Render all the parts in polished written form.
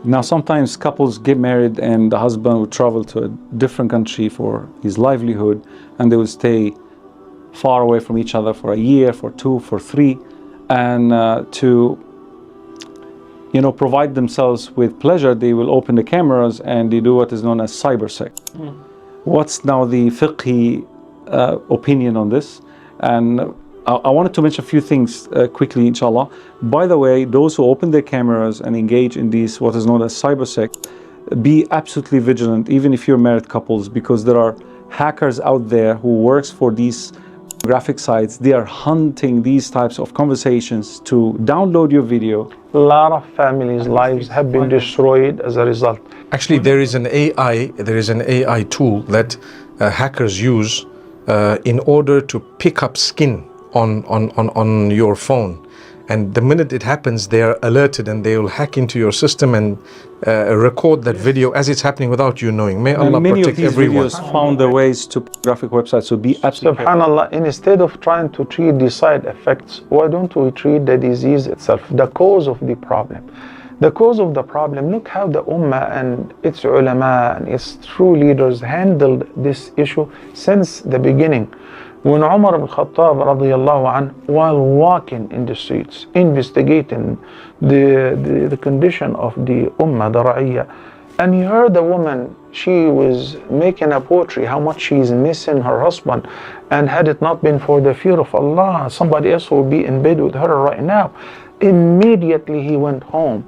Now, sometimes couples get married and the husband will travel to a different country for his livelihood, and they will stay far away from each other for a year, for 2, for 3, and to provide themselves with pleasure, they will open the cameras and they do what is known as cyber sex. What's now the fiqhi opinion on this? And I wanted to mention a few things quickly, inshallah. By the way, those who open their cameras and engage in these, what is known as cyber sex, be absolutely vigilant, even if you're married couples, because there are hackers out there who works for these graphic sites. They are hunting these types of conversations to download your video. A lot of families' lives have been destroyed as a result. Actually, there is an AI tool that hackers use in order to pick up skin on your phone, and the minute it happens, they are alerted and they will hack into your system and record that video as it's happening without you knowing. May Allah protect everyone. Many of these videos found their ways to graphic websites, so be absolutely SubhanAllah, instead of trying to treat the side effects, why don't we treat the disease itself, the cause of the problem? The cause of the problem, look how the Ummah and its ulama and its true leaders handled this issue since the beginning. When Umar ibn Khattab radiyallahu anh, while walking in the streets, investigating the condition of the Ummah, the Ra'iyah, and he heard a woman, she was making a poetry, how much she's missing her husband, and had it not been for the fear of Allah, somebody else would be in bed with her right now. Immediately he went home,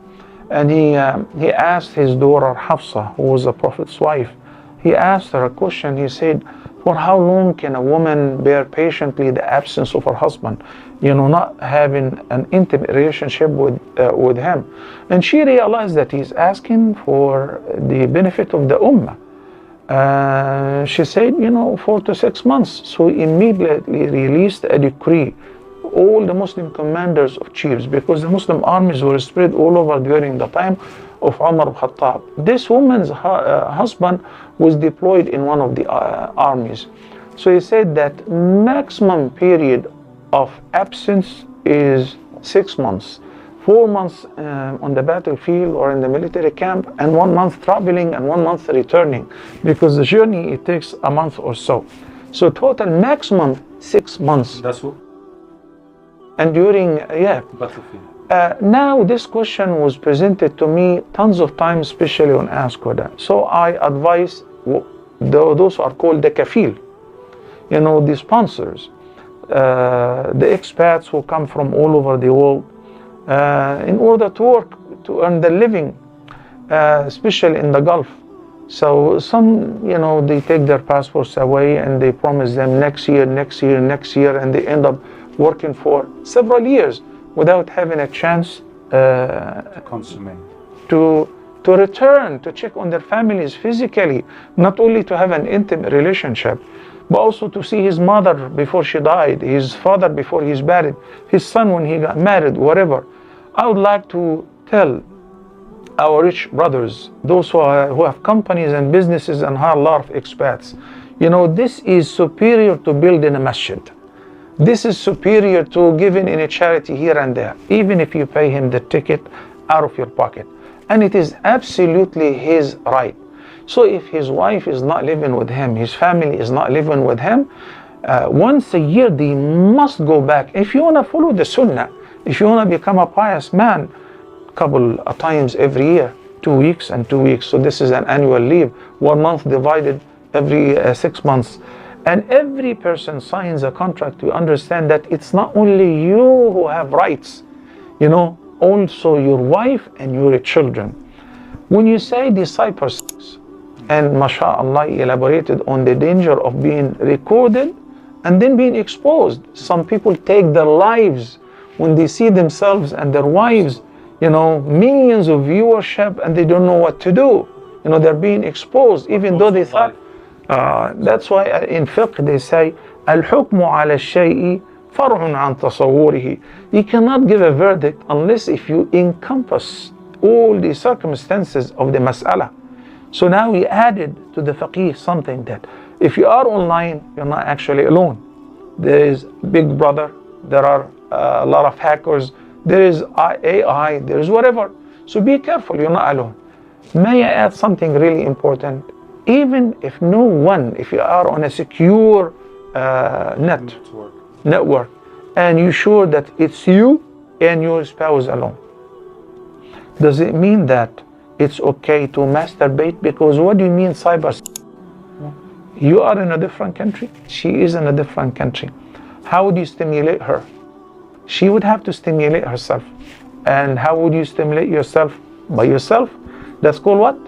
and he asked his daughter Hafsa, who was the Prophet's wife, he asked her a question. He said, for how long can a woman bear patiently the absence of her husband, not having an intimate relationship with him? And she realized that he's asking for the benefit of the Ummah. She said, 4 to 6 months. So he immediately released a decree. All the Muslim commanders of chiefs, because the Muslim armies were spread all over during the time of Umar ibn Khattab. This woman's husband was deployed in one of the armies. So he said that maximum period of absence is 6 months. 4 months on the battlefield or in the military camp, and 1 month traveling and 1 month returning, because the journey, it takes a month or so. So total maximum 6 months. That's what? And during, Battlefield. Now this question was presented to me tons of times, especially on Ask Huda. So I advise those who are called the kafil, the sponsors, the expats who come from all over the world, in order to work, to earn their living, especially in the Gulf. So some, they take their passports away and they promise them next year, and they end up working for several years without having a chance To consummate. to return, to check on their families physically, not only to have an intimate relationship, but also to see his mother before she died, his father before he's married, his son when he got married, whatever. I would like to tell our rich brothers, those who have companies and businesses and hire a lot of expats, this is superior to building a masjid. This is superior to giving in a charity here and there, even if you pay him the ticket out of your pocket. And it is absolutely his right. So if his wife is not living with him, his family is not living with him, once a year they must go back. If you want to follow the sunnah, if you want to become a pious man, couple of times every year, 2 weeks and 2 weeks. So this is an annual leave, 1 month divided every 6 months. And every person signs a contract to understand that it's not only you who have rights, also your wife and your children. When you say cyber sex, and mashallah elaborated on the danger of being recorded and then being exposed. Some people take their lives when they see themselves and their wives, millions of viewership, and they don't know what to do. They're being exposed, even though they thought. That's why in fiqh they say الحكم على الشيء فرع عن تصوره. You cannot give a verdict unless if you encompass all the circumstances of the mas'ala. So now we added to the faqih something that if you are online, you're not actually alone. There is Big Brother, there are a lot of hackers, there is AI, there is whatever. So be careful, you're not alone. May I add something really important? Even if no one, if you are on a secure network, and you're sure that it's you and your spouse alone, does it mean that it's okay to masturbate? Because what do you mean cyber? You are in a different country, she is in a different country. How would you stimulate her? She would have to stimulate herself. And how would you stimulate yourself? By yourself. That's called what?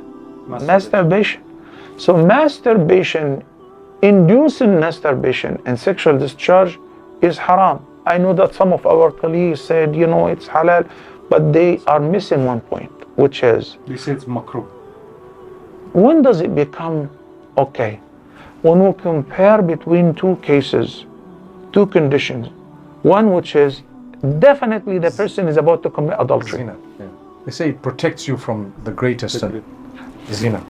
Masturbation. So masturbation, inducing masturbation and sexual discharge is haram. I know that some of our colleagues said, it's halal, but they are missing one point, which is, They say it's makruh. when does it become okay? When we compare between two cases, two conditions. One which is definitely the person is about to commit adultery. Zina. Yeah. They say it protects you from the greatest sin. Zina.